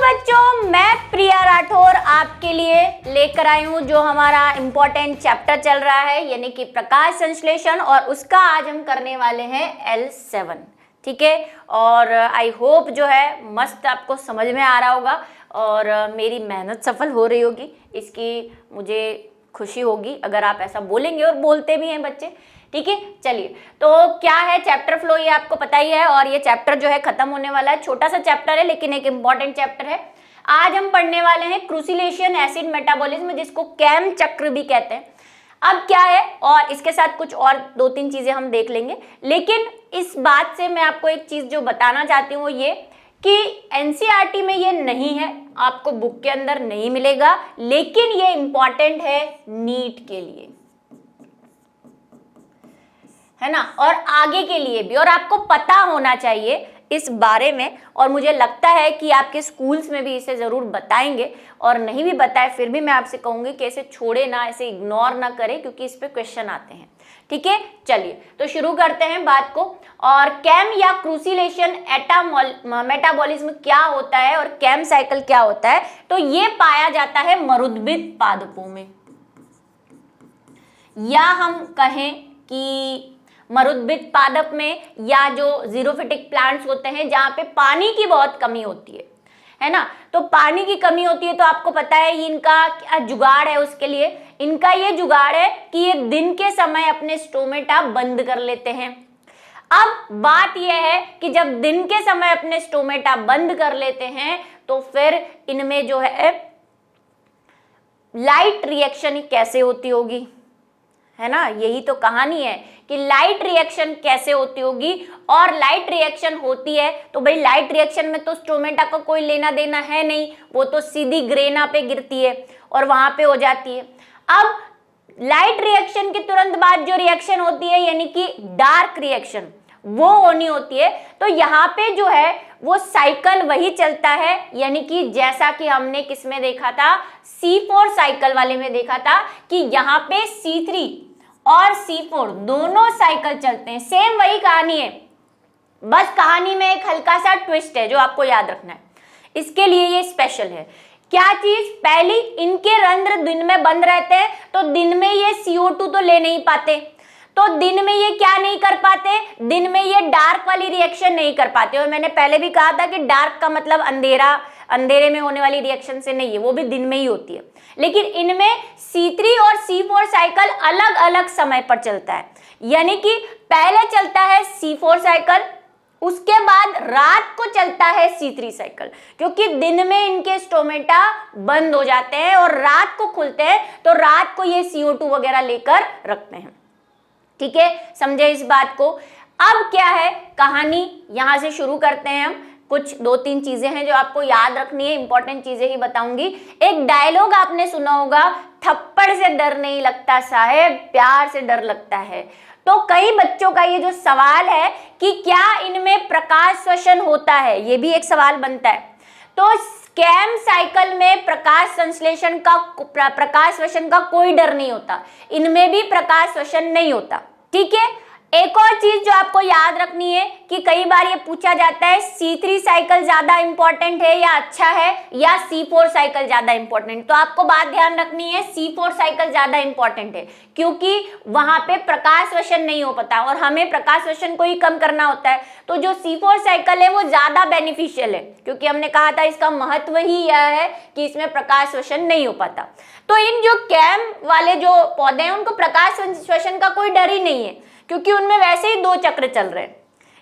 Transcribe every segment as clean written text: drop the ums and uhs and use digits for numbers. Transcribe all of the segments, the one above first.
बच्चों, मैं प्रिया राठौर आपके लिए लेकर आई हूँ जो हमारा इम्पोर्टेंट चैप्टर चल रहा है यानी कि प्रकाश संश्लेषण, और उसका आज हम करने वाले हैं L7। ठीक है, और आई होप जो है मस्त आपको समझ में आ रहा होगा और मेरी मेहनत सफल हो रही होगी, इसकी मुझे खुशी होगी अगर आप ऐसा बोलेंगे, और बोलते भी हैं बच्चे। ठीक है, चलिए तो क्या है चैप्टर फ्लो, ये आपको पता ही है, और ये चैप्टर जो है खत्म होने वाला है। छोटा सा चैप्टर है लेकिन एक इम्पॉर्टेंट चैप्टर है। आज हम पढ़ने वाले हैं क्रूसिलेशन एसिड मेटाबॉलिज्म, जिसको कैम चक्र भी कहते हैं। अब क्या है, और इसके साथ कुछ और दो तीन चीजें हम देख लेंगे, लेकिन इस बात से मैं आपको एक चीज जो बताना चाहती हूँ ये कि एनसीईआरटी में ये नहीं है, आपको बुक के अंदर नहीं मिलेगा, लेकिन ये इंपॉर्टेंट है नीट के लिए, है ना, और आगे के लिए भी, और आपको पता होना चाहिए इस बारे में। और मुझे लगता है कि आपके स्कूल्स में भी इसे जरूर बताएंगे, और नहीं भी बताए फिर भी मैं आपसे कहूंगी कि इसे छोड़े ना, इसे इग्नोर ना करें, क्योंकि इस पे क्वेश्चन आते हैं। ठीक है, चलिए तो शुरू करते हैं बात को। और कैम या क्रूसिलेशन मेटाबॉलिज्म क्या होता है और कैम साइकिल क्या होता है, तो ये पाया जाता है मरुद्भिद पादपों में, या हम कहें कि मरुद्भिद पादप में, या जो जीरोफिटिक प्लांट्स होते हैं जहां पे पानी की बहुत कमी होती है ना। तो पानी की कमी होती है तो आपको पता है इनका क्या जुगाड़ है, उसके लिए इनका ये जुगाड़ है कि ये दिन के समय अपने स्टोमेटा बंद कर लेते हैं। अब बात यह है कि जब दिन के समय अपने स्टोमेटा बंद कर लेते हैं तो फिर इनमें जो है लाइट रिएक्शन कैसे होती होगी, है ना, यही तो कहानी है कि लाइट रिएक्शन कैसे होती होगी। और लाइट रिएक्शन होती है तो भाई लाइट रिएक्शन में तो स्टोमेटा का कोई लेना देना है नहीं, वो तो सीधी ग्रेना पे गिरती है और वहां पे हो जाती है। अब लाइट रिएक्शन के तुरंत बाद जो रिएक्शन होती है यानी कि डार्क रिएक्शन, वो होनी होती है। तो यहाँ पे जो है वो साइकिल वही चलता है, यानी कि जैसा कि हमने किसमें देखा था, C4 साइकिल वाले में देखा था कि यहाँ पे C3 और C4 दोनों साइकिल चलते हैं। सेम वही कहानी है, बस कहानी में एक हल्का सा ट्विस्ट है जो आपको याद रखना है, इसके लिए ये स्पेशल है। क्या चीज, पहली इनके रंध्र दिन में बंद रहते हैं, तो दिन में ये CO2 तो ले नहीं पाते, तो दिन में ये क्या नहीं कर पाते, दिन में ये डार्क वाली रिएक्शन नहीं कर पाते। और मैंने पहले भी कहा था कि डार्क का मतलब अंधेरा, अंधेरे में होने वाली रिएक्शन से नहीं है, वो भी दिन में ही होती है। लेकिन इनमें C3 और C4 साइकिल अलग अलग समय पर चलता है, यानी कि पहले चलता है C4 साइकिल, उसके बाद रात को चलता है C3 साइकिल, क्योंकि दिन में इनके स्टोमेटा बंद हो जाते हैं और रात को खुलते हैं, तो रात को ये CO2 वगैरह लेकर रखते हैं। ठीक है, समझे इस बात को। अब क्या है कहानी, यहां से शुरू करते हैं हम। कुछ दो तीन चीजें हैं जो आपको याद रखनी है, इंपॉर्टेंट चीजें ही बताऊंगी। एक डायलॉग आपने सुना होगा, थप्पड़ से डर नहीं लगता साहेब, प्यार से डर लगता है। तो कई बच्चों का ये जो सवाल है कि क्या इनमें प्रकाश श्वसन होता है, ये भी एक सवाल बनता है। तो कैम साइकिल में प्रकाश संश्लेषण का, प्रकाश श्वसन का कोई डर नहीं होता, इनमें भी प्रकाश श्वसन नहीं होता। ठीक है, एक और चीज जो आपको याद रखनी है कि कई बार ये पूछा जाता है C3 साइकिल ज्यादा इंपॉर्टेंट है या अच्छा है, या C4 साइकिल ज्यादा इंपॉर्टेंट। तो आपको बात ध्यान रखनी है, C4 साइकिल ज्यादा इंपॉर्टेंट है, क्योंकि वहां पे प्रकाश श्वसन नहीं हो पाता और हमें प्रकाश श्वसन को ही कम करना होता है। तो जो C4 साइकिल है वो ज्यादा बेनिफिशियल है, क्योंकि हमने कहा था इसका महत्व ही यह है कि इसमें प्रकाश श्वसन नहीं हो पाता। तो इन जो कैम वाले जो पौधे हैं उनको प्रकाश श्वसन का कोई डर ही नहीं है, क्योंकि उनमें वैसे ही दो चक्र चल रहे हैं।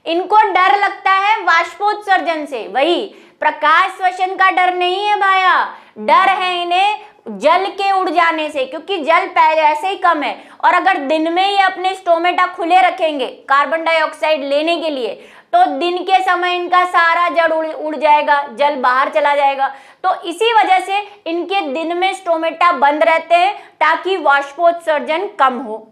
इनको डर लगता है वाष्पोत्सर्जन से, वही प्रकाश श्वसन का डर नहीं है भाया, डर है इन्हें जल के उड़ जाने से, क्योंकि जल पहले ऐसे ही कम है। और अगर दिन में ये अपने स्टोमेटा खुले रखेंगे कार्बन डाइऑक्साइड लेने के लिए, तो दिन के समय इनका सारा जल उड़ जाएगा, जल बाहर चला जाएगा। तो इसी वजह से इनके दिन में स्टोमेटा बंद रहते हैं ताकि वाष्पोत्सर्जन कम हो।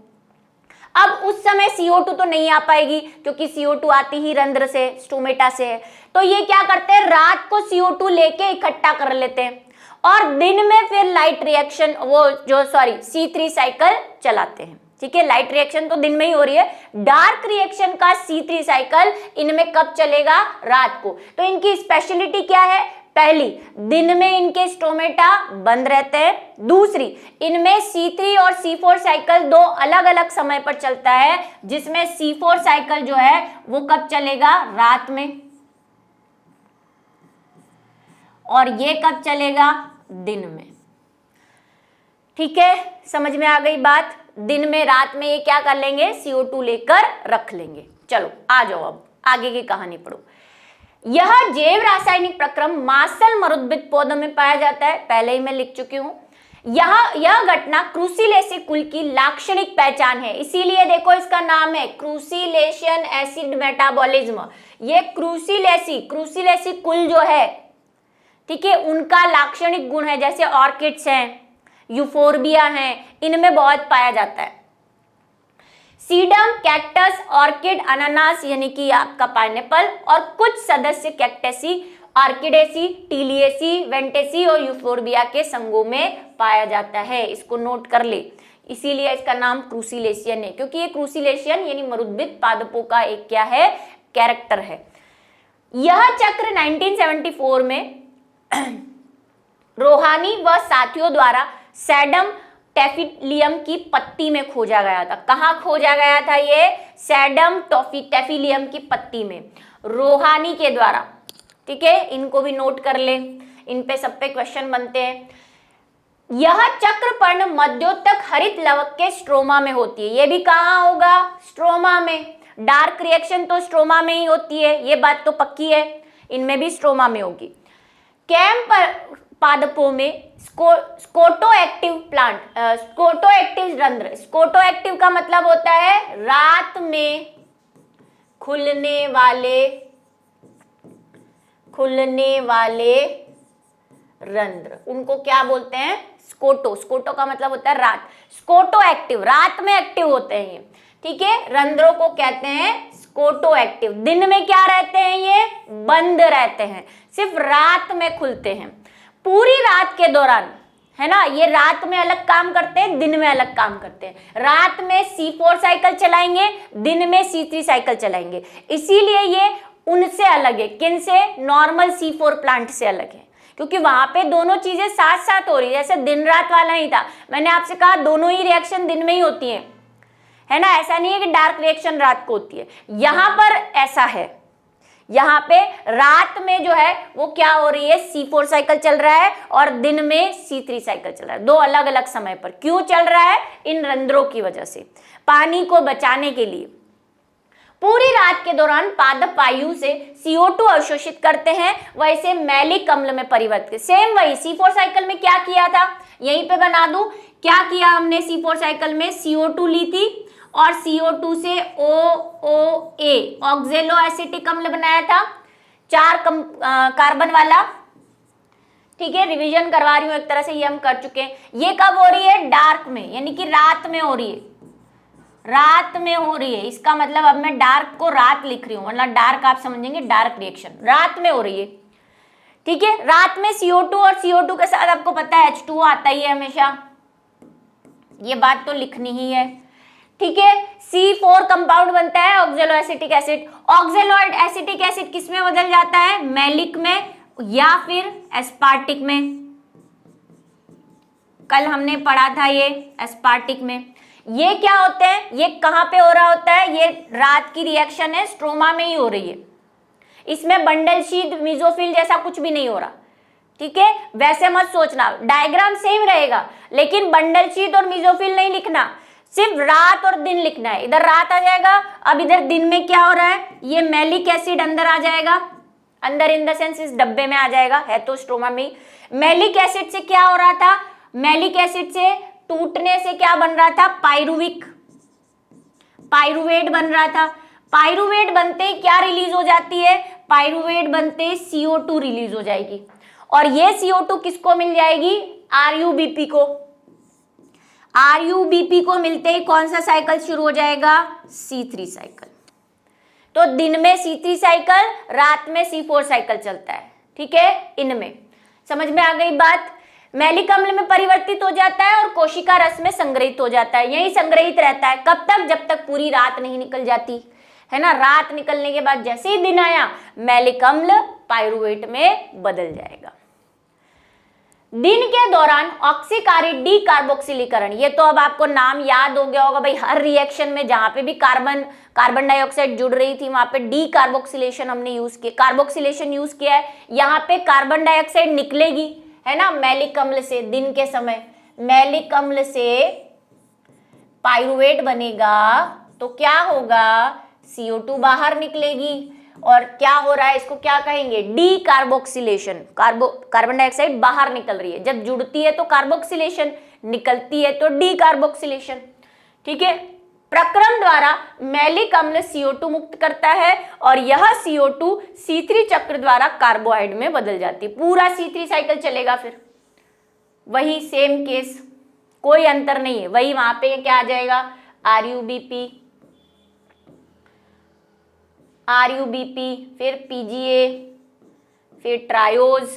अब उस समय CO2 तो नहीं आ पाएगी, क्योंकि CO2 आती ही रंध्र से, स्टोमेटा से है। तो ये क्या करते हैं, रात को CO2 लेके इकट्ठा कर लेते हैं और दिन में फिर लाइट रिएक्शन, वो जो C3 साइकिल चलाते हैं। ठीक है, लाइट रिएक्शन तो दिन में ही हो रही है, डार्क रिएक्शन का C3 साइकिल इनमें कब चलेगा, रात को। तो इनकी स्पेशलिटी क्या है, पहली, दिन में इनके स्टोमेटा बंद रहते हैं। दूसरी, इनमें C3 और C4 साइकिल दो अलग अलग समय पर चलता है, जिसमें C4 साइकिल जो है वो कब चलेगा, रात में, और ये कब चलेगा, दिन में। ठीक है, समझ में आ गई बात। दिन में रात में ये क्या कर लेंगे, CO2 लेकर रख लेंगे। चलो आ जाओ, अब आगे की कहानी पढ़ो। यह जैव रासायनिक प्रक्रम मार्शल मरुद्भिद पौधों में पाया जाता है, पहले ही मैं लिख चुकी हूं। यह घटना क्रूसिलेसी कुल की लाक्षणिक पहचान है, इसीलिए देखो इसका नाम है क्रूसिलेशियन एसिड मेटाबॉलिज्म। ये क्रूसिलेसी कुल जो है, ठीक है, उनका लाक्षणिक गुण है, जैसे ऑर्किड्स हैं, यूफोर्बिया हैं, इनमें बहुत पाया जाता है। सीडम, कैक्टस, ऑर्किड, अनानास यानी कि आपका पाइनएप्पल, और कुछ सदस्य कैक्टेसी, ऑर्किडेसी, टीलिएसी, वेंटेसी और यूफोर्बिया के संगों में पाया जाता है। इसको नोट कर ले, इसीलिए इसका नाम क्रूसिलेशियन है, क्योंकि ये क्रूसिलेशियन यानी मरुद्भिद पादपों का एक क्या है, कैरेक्टर है। यह चक्र 1974 में रोहानी व साथियों द्वारा सैडम टेफिलियम की पत्ती में खोजा गया था। कहाँ खोजा गया था ये, सैडम टेफिलियम की पत्ती में, रोहानी के द्वारा। ठीक है, इनको भी नोट कर ले, इन पे सब पे क्वेश्चन बनते हैं। यह चक्रपर्ण मध्योतक हरित लवक के स्ट्रोमा में होती है। ये भी कहाँ होगा, स्ट्रोमा में। डार्क रिएक्शन तो स्ट्रोमा में ही होती है, ये बात तो पक्की है, इनमें भी स्ट्रोमा में होगी। कैंप पादपों में स्कोटोएक्टिव रंध्र, स्कोटोएक्टिव का मतलब होता है रात में खुलने वाले रंध्र, उनको क्या बोलते हैं, स्कोटो का मतलब होता है रात। स्कोटोएक्टिव, रात में एक्टिव होते हैं ये, ठीक है, रंध्रों को कहते हैं स्कोटोएक्टिव। दिन में क्या रहते हैं, ये बंद रहते हैं, सिर्फ रात में खुलते हैं। पूरी रात के दौरान, है ना, ये रात में अलग काम करते हैं, दिन में अलग काम करते हैं। रात में C4 साइकिल चलाएंगे, दिन में C3 साइकिल चलाएंगे, इसीलिए ये उनसे अलग है। किन से, नॉर्मल C4 प्लांट से अलग है, क्योंकि वहां पे दोनों चीजें साथ साथ हो रही है। जैसे दिन रात वाला नहीं था, मैंने आपसे कहा दोनों ही रिएक्शन दिन में ही होती है, है ना, ऐसा नहीं है कि डार्क रिएक्शन रात को होती है। यहां पर ऐसा है, यहाँ पे रात में जो है वो क्या हो रही है, C4 साइकिल चल रहा है, और दिन में C3 साइकिल चल रहा है, दो अलग अलग समय पर। क्यों चल रहा है, इन रंध्रों की वजह से, पानी को बचाने के लिए। पूरी रात के दौरान पादप वायु से CO2 अवशोषित करते हैं, वैसे मैलिक अम्ल में परिवर्तित। सेम वही C4 साइकिल में क्या किया था, यहीं पे बना दूं, क्या किया हमने C4 साइकिल में, CO2 ली थी और CO2 से OOA ऑक्जेलो एसिटिक अम्ल बनाया था, 4 कार्बन वाला। ठीक है, रिवीजन करवा रही हूं एक तरह से, ये हम कर चुके हैं। ये कब हो रही है, डार्क में, यानी कि रात में हो रही है, रात में हो रही है। इसका मतलब अब मैं डार्क को रात लिख रही हूं, वरना डार्क आप समझेंगे डार्क रिएक्शन, रात में हो रही है। ठीक है, रात में CO2 और CO2 के साथ आपको पता है H2O आता ही है हमेशा, ये बात तो लिखनी ही है। ठीक है, C4 कंपाउंड बनता है ऑक्जेलो एसिटिक एसिड। ऑक्जेलो एसिटिक एसिड किस में बदल जाता है, मैलिक में या फिर एस्पार्टिक में। कल हमने पढ़ा था ये एस्पार्टिक में। ये क्या होते हैं, ये कहां पे हो रहा होता है, ये रात की रिएक्शन है, स्ट्रोमा में ही हो रही है। इसमें बंडल शीथ मेसोफिल जैसा कुछ भी नहीं हो रहा। ठीक है, वैसे मत सोचना, डायग्राम सेम रहेगा, लेकिन बंडल शीथ और मेसोफिल नहीं लिखना, सिर्फ रात और दिन लिखना है। इधर रात आ जाएगा, अब इधर दिन में क्या हो रहा है, ये मैलिक एसिड अंदर आ जाएगा, अंदर इन द सेंस इस डब्बे में आ जाएगा, है तो स्ट्रोमा में। मैलिक एसिड से क्या हो रहा था, मैलिक एसिड से टूटने से क्या बन रहा था, पाइरुवेट बन रहा था। पाइरुवेट बनते ही क्या रिलीज हो जाती है, पाइरुवेट बनते ही CO2 रिलीज हो जाएगी, और ये CO2 किसको मिल जाएगी, RUBP को। RUBP को मिलते ही कौन सा साइकिल शुरू हो जाएगा, C3 साइकिल। तो दिन में C3 साइकिल, रात में C4 साइकिल चलता है। ठीक है, इनमें समझ में आ गई बात। मैलिक अम्ल में परिवर्तित हो जाता है और कोशिका रस में संग्रहित हो जाता है, यही संग्रहित रहता है। कब तक, जब तक पूरी रात नहीं निकल जाती, है ना। रात निकलने के बाद जैसे ही दिन आया मैलिक अम्ल पाइरुवेट में बदल जाएगा। दिन के दौरान ऑक्सीकारी डी कार्बोक्सिलीकरण, ये तो अब आपको नाम याद हो गया होगा भाई, हर रिएक्शन में जहां पे भी कार्बन डाइऑक्साइड जुड़ रही थी वहां पे डी कार्बोक्सिलेशन हमने यूज किया, कार्बोक्सिलेशन यूज किया है। यहाँ पे कार्बन डाइऑक्साइड निकलेगी, है ना, मैलिक अम्ल से। दिन के समय मैलिक अम्ल से पाइरुवेट बनेगा तो क्या होगा, CO2 बाहर निकलेगी और क्या हो रहा है, इसको क्या कहेंगे, डी कार्बोक्सिलेशन। कार्बन डाइऑक्साइड बाहर निकल रही है, जब जुड़ती है तो कार्बोक्सिलेशन, निकलती है तो डी कार्बोक्सिलेशन। ठीक है, प्रक्रम द्वारा मैलिक अम्ल CO2 मुक्त करता है और यह CO2 C3 चक्र द्वारा कार्बोहाइड में बदल जाती है। पूरा C3 साइकिल चलेगा, फिर वही सेम केस, कोई अंतर नहीं है, वही वहां पे क्या आ जाएगा, RUBP, फिर PGA, फिर ट्रायोज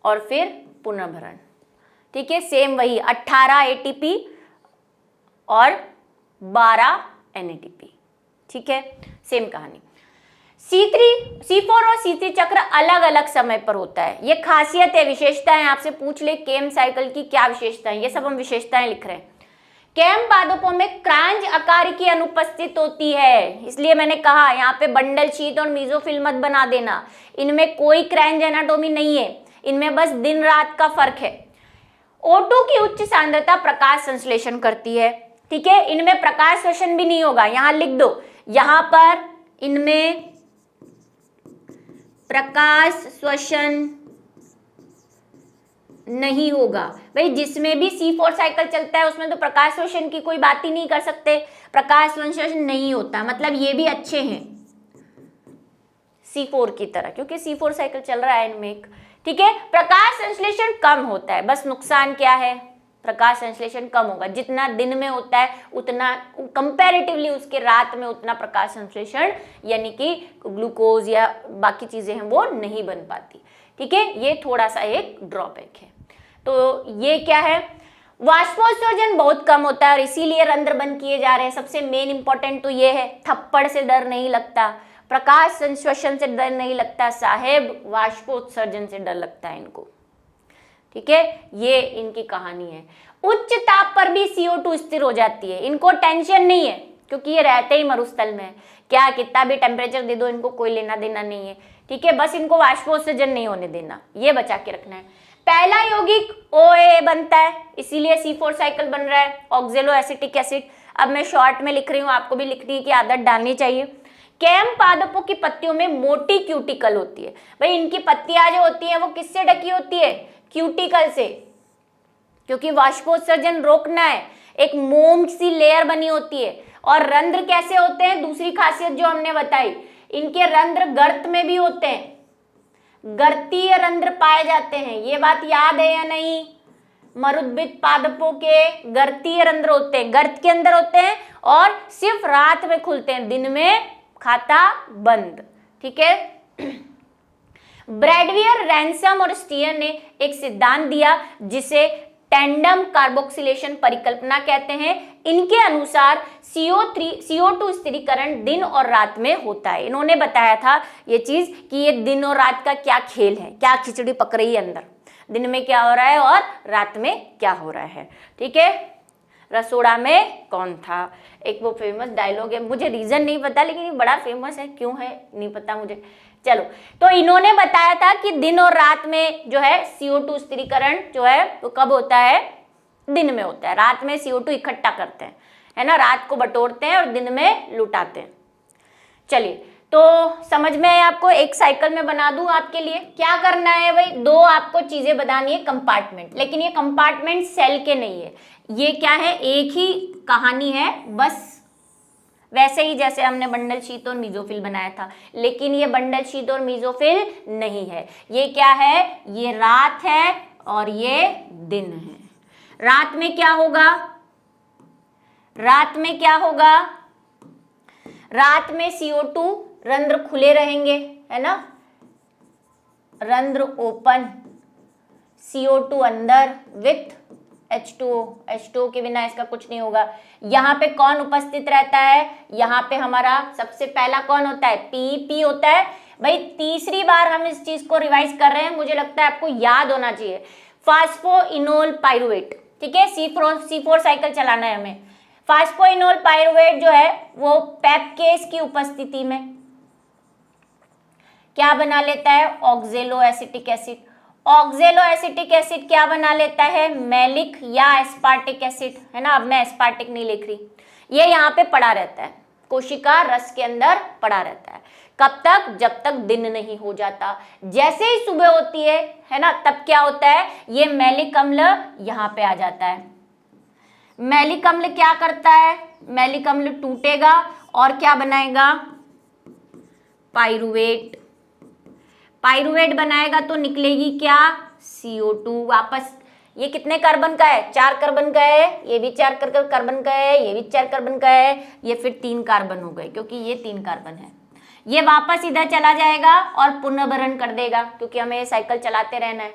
और फिर पुनर्भरण। ठीक है, सेम वही 18 ATP और 12 NADP। ठीक है, सेम कहानी। C4 और C3 चक्र अलग अलग समय पर होता है। ये खासियत है, विशेषताएं आपसे पूछ ले केम साइकिल की क्या विशेषताएं, ये सब हम विशेषताएं लिख रहे हैं। केम पादपों में क्रांज आकार की अनुपस्थित होती है, इसलिए मैंने कहा यहाँ पे बंडल शीत और मीजोफिल मत बना देना, इनमें कोई क्रांज एनाटोमी नहीं है, इनमें बस दिन रात का फर्क है। O2 की उच्च सांद्रता प्रकाश संश्लेषण करती है। ठीक है, इनमें प्रकाश श्वसन भी नहीं होगा, यहां लिख दो, यहां पर इनमें प्रकाश श्वसन नहीं होगा। भाई जिसमें भी C4 साइकिल चलता है उसमें तो प्रकाश श्वसन की कोई बात ही नहीं कर सकते, प्रकाश श्वसन नहीं होता, मतलब ये भी अच्छे हैं C4 की तरह, क्योंकि C4 साइकिल चल रहा है इनमें एक। ठीक है, प्रकाश संश्लेषण कम होता है, बस नुकसान क्या है, प्रकाश संश्लेषण कम होगा, जितना दिन में होता है उतना कंपैरेटिवली उसके रात में उतना प्रकाश संश्लेषण यानी कि ग्लूकोज या बाकी चीजें हैं वो नहीं बन पाती। ठीक है, ये थोड़ा सा एक ड्रॉबैक है। तो ये क्या है, वाष्पोत्सर्जन बहुत कम होता है और इसीलिए रंध्र बंद किए जा रहे हैं। सबसे मेन इंपॉर्टेंट तो ये है, थप्पड़ से डर नहीं लगता, प्रकाश संश्लेषण से डर नहीं लगता साहेब, वाष्पोत्सर्जन से डर लगता है इनको। ठीक है, ये इनकी कहानी है। उच्च ताप पर भी CO2 स्थिर हो जाती है, इनको टेंशन नहीं है क्योंकि ये रहते ही मरुस्थल में, क्या कितना भी टेम्परेचर दे दो इनको कोई लेना देना नहीं है। ठीक है, बस इनको वाष्पोत्सर्जन नहीं होने देना, ये बचा के रखना है। पहला यौगिक OAA बनता है, इसीलिए C4 साइकिल बन रहा है, ऑक्जेलो एसिटिक एसिड। अब मैं शॉर्ट में लिख रही हूँ, आपको भी लिखने की आदत डालनी चाहिए। केम पादपों की पत्तियों में मोटी क्यूटिकल होती है। भाई इनकी पत्तियां जो होती हैं वो किससे ढकी होती है, क्यूटिकल से, क्योंकि वाष्पोत्सर्जन रोकना है, एक मोम सी लेयर बनी होती है। और रंध्र कैसे होते हैं, दूसरी खासियत जो हमने बताई, इनके रंध्र गर्त में भी होते हैं, गर्तीय रंध्र पाए जाते हैं, ये बात याद है या नहीं। मरुद्भिद पादपों के गर्तीय रंध्र होते हैं, गर्त के अंदर होते हैं और सिर्फ रात में खुलते हैं, दिन में खाता बंद। ठीक है, ब्रैडवियर, रैंसम और स्टीयर ने एक सिद्धांत दिया जिसे टेंडम कार्बोक्सिलेशन परिकल्पना कहते हैं। इनके अनुसार CO2 स्थिरीकरण दिन और रात में होता है। इन्होंने बताया था ये चीज कि ये दिन और रात का क्या खेल है, क्या खिचड़ी पक रही है अंदर, दिन में क्या हो रहा है और रात में क्या हो रहा है। ठीक है, रसोड़ा में कौन था, एक वो फेमस डायलॉग है, मुझे रीजन नहीं पता लेकिन ये बड़ा फेमस है, क्यों है नहीं पता मुझे। चलो, तो इन्होंने बताया था कि दिन और रात में जो है CO2 स्थिरीकरण जो है वो कब होता है, दिन में होता है। रात में CO2 इकट्ठा करते हैं, है ना, रात को बटोरते हैं और दिन में लुटाते हैं। चलिए, तो समझ में आया आपको, एक साइकिल में बना दूं आपके लिए। क्या करना है भाई, दो आपको चीजें बतानी है, कंपार्टमेंट, लेकिन ये कंपार्टमेंट सेल के नहीं है, ये क्या है, एक ही कहानी है, बस वैसे ही जैसे हमने बंडल शीत और मीजोफिल बनाया था, लेकिन ये बंडल शीत और मीजोफिल नहीं है। ये क्या है, ये रात है और ये दिन है। रात में क्या होगा, रात में क्या होगा, रात में CO2 रंध्र खुले रहेंगे, है ना, रंध्र ओपन, CO2 अंदर विथ H2O के बिना इसका कुछ नहीं होगा। यहाँ पे कौन उपस्थित रहता है, यहाँ पे हमारा सबसे पहला कौन होता है, P होता है। भाई तीसरी बार हम इस चीज को रिवाइज कर रहे हैं, मुझे लगता है आपको याद होना चाहिए, फास्फोइनोल पाइरुवेट, ठीक है, C4 साइकिल चलाना है हमें। फास्फोइनोल पाइरुवेट जो है वो पेपकेस की उपस्थिति में क्या बना लेता है, ऑक्जेलो एसिटिक एसिड। ऑक्जेलो एसिटिक एसिड क्या बना लेता है, मैलिक या एस्पार्टिक एसिड, है ना। अब मैं एस्पार्टिक नहीं लिख रही, ये यहाँ पे पड़ा रहता है, कोशिका रस के अंदर पड़ा रहता है। कब तक, जब तक दिन नहीं हो जाता। जैसे ही सुबह होती है ना, तब क्या होता है, ये मैलिक अम्ल यहाँ पे आ जाता है। मैलिक अम्ल क्या करता है, मैलिक अम्ल टूटेगा और क्या बनाएगा, पाइरुवेट। पाइरुवेट बनाएगा तो निकलेगी क्या, CO2 वापस। ये कितने कार्बन का है, 4 कार्बन का है, ये भी 4 कार्बन का है, ये भी 4 कार्बन का है, ये फिर 3 कार्बन हो गए क्योंकि ये 3 कार्बन है। ये वापस इधर चला जाएगा और पुनर्भरण कर देगा क्योंकि हमें ये साइकिल चलाते रहना है,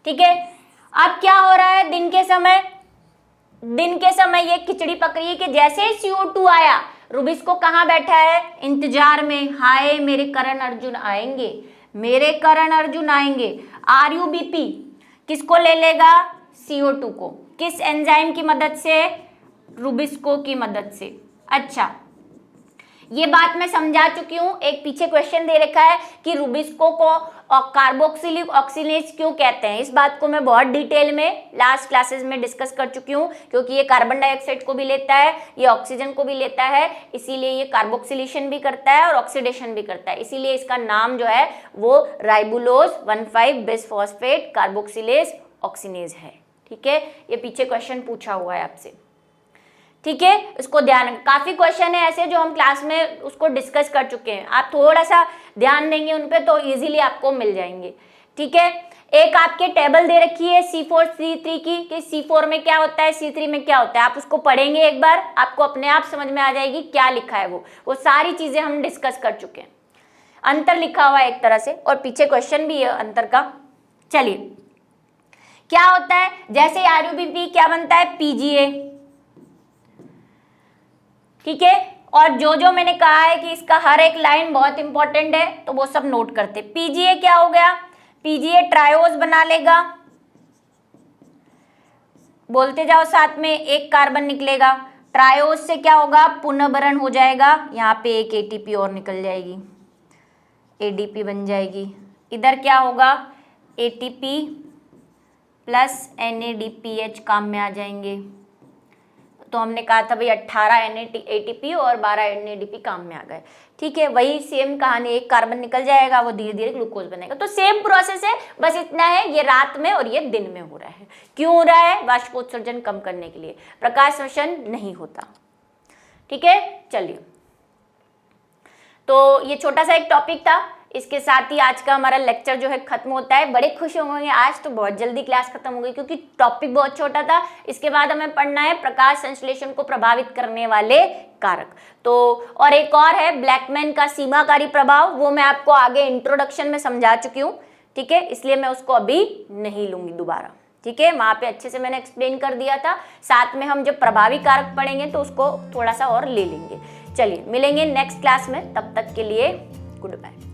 ठीक है। अब क्या हो रहा है, दिन के समय ये खिचड़ी पक रही है कि जैसे ही CO2 आया, रुबिस्को कहाँ बैठा है, इंतजार में, हाय मेरे करण अर्जुन आएंगे, मेरे करण अर्जुन आएंगे। RUBP किसको ले लेगा, CO2 को, किस एंजाइम की मदद से, रुबिस्को की मदद से। अच्छा, ये बात मैं समझा चुकी हूँ। एक पीछे क्वेश्चन दे रखा है कि रुबिस्को को कार्बोक्सिलिक ऑक्सीनेज क्यों कहते हैं। इस बात को मैं बहुत डिटेल में लास्ट क्लासेस में डिस्कस कर चुकी हूँ, क्योंकि ये कार्बन डाइऑक्साइड को भी लेता है, ये ऑक्सीजन को भी लेता है, इसीलिए ये कार्बोक्सिलेशन भी करता है और ऑक्सीडेशन भी करता है। इसीलिए इसका नाम जो है वो राइबुलोज 1,5 बिसफॉस्फेट कार्बोक्सिलेज ऑक्सीनेज है, ठीक है। ये पीछे क्वेश्चन पूछा हुआ है आपसे, ठीक है। इसको ध्यान, काफी क्वेश्चन है ऐसे जो हम क्लास में उसको डिस्कस कर चुके हैं, आप थोड़ा सा ध्यान देंगे उन पे तो इजीली आपको मिल जाएंगे, ठीक है। एक आपके टेबल दे रखी है C4 C3 की, कि C4 में क्या होता है, C3 में क्या होता है। आप उसको पढ़ेंगे एक बार, आपको अपने आप समझ में आ जाएगी क्या लिखा है, वो सारी चीजें हम डिस्कस कर चुके हैं। अंतर लिखा हुआ है एक तरह से और पीछे क्वेश्चन भी है अंतर का। चलिए, क्या होता है, जैसे RUBP क्या बनता है, PGA, ठीक है। और जो मैंने कहा है कि इसका हर एक लाइन बहुत इंपॉर्टेंट है, तो वो सब नोट करते। PGA क्या हो गया, PGA ट्रायोज बना लेगा, बोलते जाओ साथ में, एक कार्बन निकलेगा। ट्रायोज से क्या होगा, पुनर्भरण हो जाएगा, यहाँ पे एक ATP और निकल जाएगी, ADP बन जाएगी। इधर क्या होगा, ATP प्लस NADPH काम में आ जाएंगे। तो हमने कहा था भाई 18 ATP और 12 NADP काम में आ गए, ठीक है। वही सेम कहानी, एक कार्बन निकल जाएगा, वो धीरे धीरे ग्लूकोज बनेगा। तो सेम प्रोसेस है, बस इतना है ये रात में और ये दिन में हो रहा है। क्यों हो रहा है, वाष्पोत्सर्जन कम करने के लिए, प्रकाश संश्लेषण नहीं होता, ठीक है। चलिए, तो ये छोटा सा एक टॉपिक था, इसके साथ ही आज का हमारा लेक्चर जो है खत्म होता है। बड़े खुश होंगे, आज तो बहुत जल्दी क्लास खत्म हो गई क्योंकि टॉपिक बहुत छोटा था। इसके बाद हमें पढ़ना है प्रकाश संश्लेषण को प्रभावित करने वाले कारक। तो और एक और है ब्लैकमैन का सीमाकारी प्रभाव, वो मैं आपको आगे इंट्रोडक्शन में समझा चुकी हूँ, ठीक है, इसलिए मैं उसको अभी नहीं लूंगी दोबारा, ठीक है। वहां पे अच्छे से मैंने एक्सप्लेन कर दिया था। साथ में हम जब प्रभावी कारक पढ़ेंगे तो उसको थोड़ा सा और ले लेंगे। चलिए, मिलेंगे नेक्स्ट क्लास में, तब तक के लिए गुड बाय।